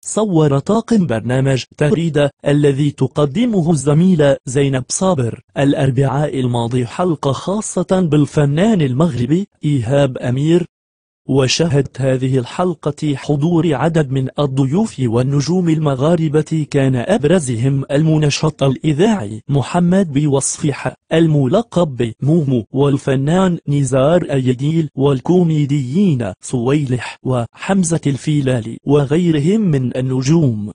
صور طاقم برنامج تغريدة الذي تقدمه الزميلة زينب صابر الأربعاء الماضي حلقة خاصة بالفنان المغربي إيهاب أمير، وشهدت هذه الحلقة حضور عدد من الضيوف والنجوم المغاربة، كان أبرزهم المنشط الإذاعي محمد بوصفيحة الملقب بمومو، والفنان نزار أيديل، والكوميديين صويلح وحمزة الفيلالي وغيرهم من النجوم.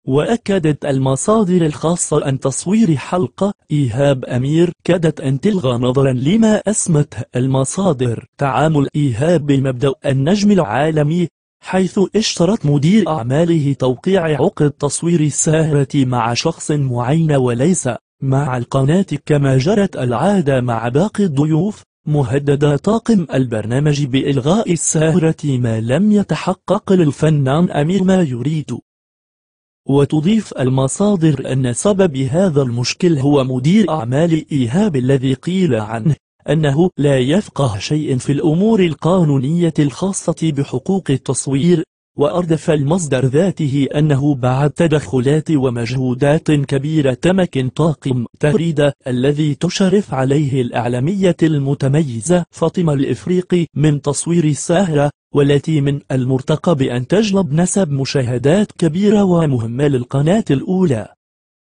وأكدت المصادر الخاصة أن تصوير حلقة إيهاب أمير كادت أن تلغى نظرا لما أسمته المصادر تعامل إيهاب بمبدأ النجم العالمي، حيث اشترط مدير أعماله توقيع عقد تصوير السهرة مع شخص معين وليس مع القناة كما جرت العادة مع باقي الضيوف، مهدد طاقم البرنامج بإلغاء السهرة ما لم يتحقق للفنان أمير ما يريد. وتضيف المصادر أن سبب هذا المشكل هو مدير أعمال إيهاب الذي قيل عنه أنه لا يفقه شيء في الأمور القانونية الخاصة بحقوق التصوير، وأردف المصدر ذاته أنه بعد تدخلات ومجهودات كبيرة تمكن طاقم تغريدة الذي تشرف عليه الإعلامية المتميزة فاطمة الإفريقي من تصوير السهرة، والتي من المرتقب أن تجلب نسب مشاهدات كبيرة ومهمة للقناة الأولى.